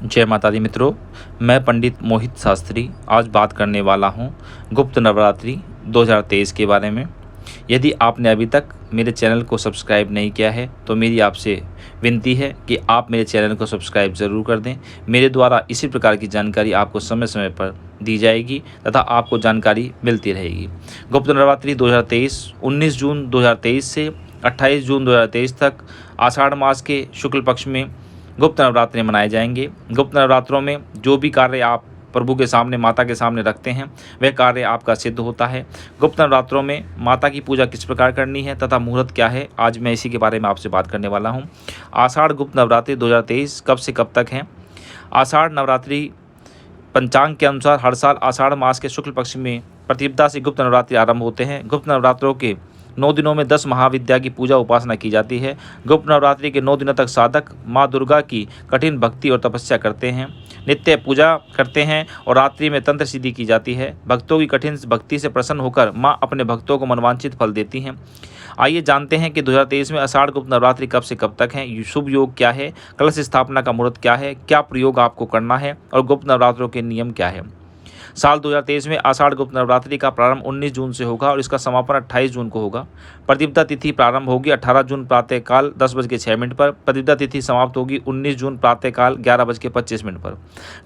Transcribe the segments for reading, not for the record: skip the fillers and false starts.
जय माता दी मित्रों, मैं पंडित मोहित शास्त्री आज बात करने वाला हूं गुप्त नवरात्रि 2023 के बारे में। यदि आपने अभी तक मेरे चैनल को सब्सक्राइब नहीं किया है तो मेरी आपसे विनती है कि आप मेरे चैनल को सब्सक्राइब ज़रूर कर दें। मेरे द्वारा इसी प्रकार की जानकारी आपको समय समय पर दी जाएगी तथा आपको जानकारी मिलती रहेगी। गुप्त नवरात्रि 2023 19 जून 2023 से 28 जून 2023 तक आषाढ़ मास के शुक्ल पक्ष में गुप्त नवरात्रि मनाए जाएंगे। गुप्त नवरात्रों में जो भी कार्य आप प्रभु के सामने, माता के सामने रखते हैं, वह कार्य आपका सिद्ध होता है। गुप्त नवरात्रों में माता की पूजा किस प्रकार करनी है तथा मुहूर्त क्या है, आज मैं इसी के बारे में आपसे बात करने वाला हूं। आषाढ़ गुप्त नवरात्रि 2023 कब से कब तक है? आषाढ़ नवरात्रि पंचांग के अनुसार हर साल आषाढ़ मास के शुक्ल पक्ष में प्रतिपदा से गुप्त नवरात्रि आरंभ होते हैं। गुप्त नवरात्रों के 9 दिनों में 10 महाविद्या की पूजा उपासना की जाती है। गुप्त नवरात्रि के 9 दिनों तक साधक माँ दुर्गा की कठिन भक्ति और तपस्या करते हैं, नित्य पूजा करते हैं और रात्रि में तंत्र सिद्धि की जाती है। भक्तों की कठिन भक्ति से प्रसन्न होकर माँ अपने भक्तों को मनवांछित फल देती हैं। आइए जानते हैं कि 2023 में आषाढ़ गुप्त नवरात्रि कब से कब तक है, शुभ योग क्या है, कलश स्थापना का मुहूर्त क्या है, क्या प्रयोग आपको करना है और गुप्त नवरात्रों के नियम क्या है। साल 2023 में आषाढ़ गुप्त नवरात्रि का प्रारंभ 19 जून से होगा और इसका समापन 28 जून को होगा। प्रतिपदा तिथि प्रारंभ होगी 18 जून प्रातःकाल 10:06 पर। प्रतिपदा तिथि समाप्त होगी 19 जून प्रातःकाल 11:25 पर।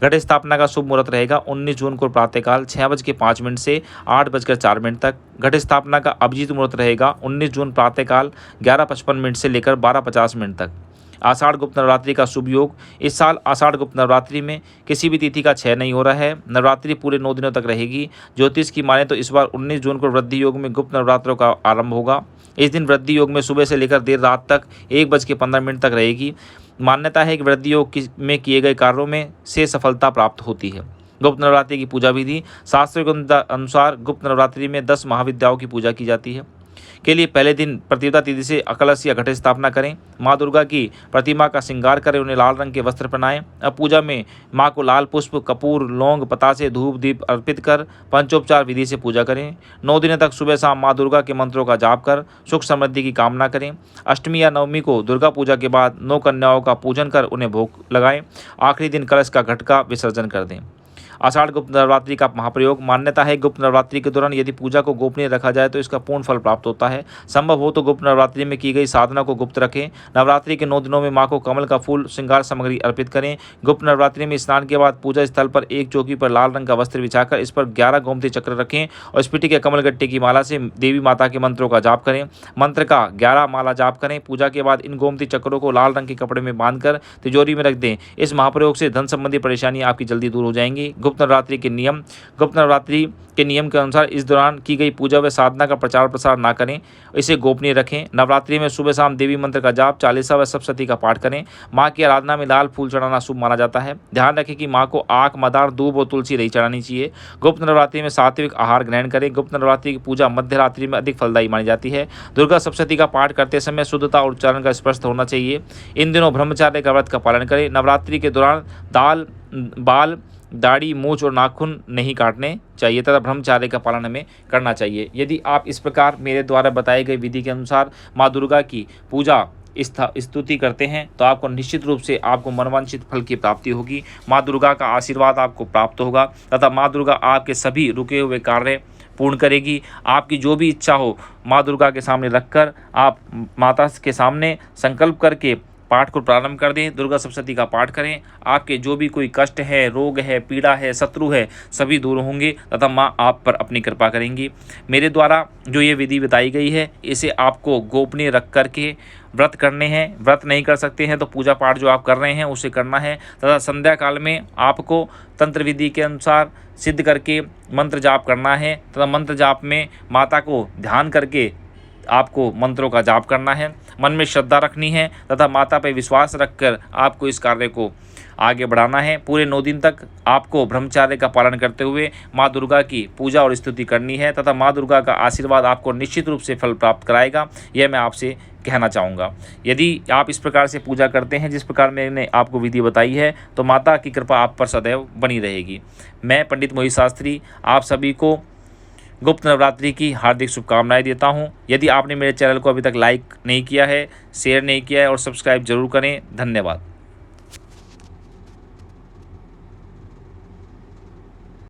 घट स्थापना का शुभ मुहूर्त रहेगा 19 जून को प्रातःकाल 6:05 से 8:04 तक। घट स्थापना का अभिजीत मुहूर्त रहेगा 19 जून प्रातःकाल 11:55 से लेकर 12:50 तक। आषाढ़ गुप्त नवरात्रि का शुभ योग। इस साल आषाढ़ गुप्त नवरात्रि में किसी भी तिथि का क्षय नहीं हो रहा है। नवरात्रि पूरे 9 दिनों तक रहेगी। ज्योतिष की माने तो इस बार 19 जून को वृद्धि योग में गुप्त नवरात्रों का आरंभ होगा। इस दिन वृद्धि योग में सुबह से लेकर देर रात तक 1:15 तक रहेगी। मान्यता है कि वृद्धि योग में किए गए कार्यों में से सफलता प्राप्त होती है। गुप्त नवरात्रि की पूजा विधि। शास्त्रों के अनुसार गुप्त नवरात्रि में 10 महाविद्याओं की पूजा की जाती है। के लिए पहले दिन प्रतिपदा तिथि से कलश या घट स्थापना करें। माँ दुर्गा की प्रतिमा का श्रृंगार करें, उन्हें लाल रंग के वस्त्र पहनाएं। अब पूजा में माँ को लाल पुष्प, कपूर, लौंग, पतासे, धूप दीप अर्पित कर पंचोपचार विधि से पूजा करें। 9 दिनों तक सुबह शाम माँ दुर्गा के मंत्रों का जाप कर सुख समृद्धि की कामना करें। अष्टमी या नवमी को दुर्गा पूजा के बाद 9 कन्याओं का पूजन कर उन्हें भोग लगाएं। आखिरी दिन कलश का घट का विसर्जन कर दें। आषाढ़ गुप्त नवरात्रि का महाप्रयोग। मान्यता है गुप्त नवरात्रि के दौरान यदि पूजा को गोपनीय रखा जाए तो इसका पूर्ण फल प्राप्त होता है। संभव हो तो गुप्त नवरात्रि में की गई साधना को गुप्त रखें। नवरात्रि के 9 दिनों में माँ को कमल का फूल, श्रृंगार सामग्री अर्पित करें। गुप्त नवरात्रि में स्नान के बाद पूजा स्थल पर एक चौकी पर लाल रंग का वस्त्र बिछाकर इस पर 11 गोमती चक्र रखें और स्फटिक या कमल गट्टे की माला से देवी माता के मंत्रों का जाप करें। मंत्र का 11 माला जाप करें। पूजा के बाद इन गोमती चक्रों को लाल रंग के कपड़े में बांधकर तिजोरी में रख दें। इस महाप्रयोग से धन संबंधी परेशानी आपकी जल्दी दूर हो जाएंगी। गुप्त नवरात्रि के नियम। गुप्त नवरात्रि के नियम के अनुसार इस दौरान की गई पूजा व साधना का प्रचार प्रसार ना करें, इसे गोपनीय रखें। नवरात्रि में सुबह शाम देवी मंत्र का जाप, चालीसा व सप्तशती का पाठ करें। माँ की आराधना में लाल फूल चढ़ाना शुभ माना जाता है। ध्यान रखें कि माँ को आक, मदार, दूब और तुलसी नहीं चढ़ानी चाहिए। गुप्त नवरात्रि में सात्विक आहार ग्रहण करें। गुप्त नवरात्रि की पूजा मध्य रात्रि में अधिक फलदायी मानी जाती है। दुर्गा सप्तशती का पाठ करते समय शुद्धता और उच्चारण का स्पष्ट होना चाहिए। इन दिनों ब्रह्मचार्य का व्रत का पालन करें। नवरात्रि के दौरान बाल, दाढ़ी, मूंछ और नाखून नहीं काटने चाहिए तथा ब्रह्मचार्य का पालन हमें करना चाहिए। यदि आप इस प्रकार मेरे द्वारा बताई गई विधि के अनुसार माँ दुर्गा की पूजा स्तुति करते हैं तो आपको निश्चित रूप से आपको मनवांछित फल की प्राप्ति होगी। माँ दुर्गा का आशीर्वाद आपको प्राप्त होगा तथा माँ दुर्गा आपके सभी रुके हुए कार्य पूर्ण करेगी। आपकी जो भी इच्छा हो माँ दुर्गा के सामने रखकर आप माता के सामने संकल्प करके पाठ को प्रारंभ कर दें। दुर्गा सप्तशती का पाठ करें। आपके जो भी कोई कष्ट है, रोग है, पीड़ा है, शत्रु है, सभी दूर होंगे तथा माँ आप पर अपनी कृपा करेंगी। मेरे द्वारा जो ये विधि बताई गई है इसे आपको गोपनीय रख करके व्रत करने हैं। व्रत नहीं कर सकते हैं तो पूजा पाठ जो आप कर रहे हैं उसे करना है तथा संध्या काल में आपको तंत्र विधि के अनुसार सिद्ध करके मंत्र जाप करना है तथा मंत्र जाप में माता को ध्यान करके आपको मंत्रों का जाप करना है। मन में श्रद्धा रखनी है तथा माता पर विश्वास रखकर आपको इस कार्य को आगे बढ़ाना है। पूरे 9 दिन तक आपको ब्रह्मचार्य का पालन करते हुए माँ दुर्गा की पूजा और स्तुति करनी है तथा माँ दुर्गा का आशीर्वाद आपको निश्चित रूप से फल प्राप्त कराएगा, यह मैं आपसे कहना चाहूँगा। यदि आप इस प्रकार से पूजा करते हैं जिस प्रकार मैंने आपको विधि बताई है तो माता की कृपा आप पर सदैव बनी रहेगी। मैं पंडित मोहित शास्त्री आप सभी को गुप्त नवरात्रि की हार्दिक शुभकामनाएं देता हूं। यदि आपने मेरे चैनल को अभी तक लाइक नहीं किया है, शेयर नहीं किया है और सब्सक्राइब जरूर करें। धन्यवाद।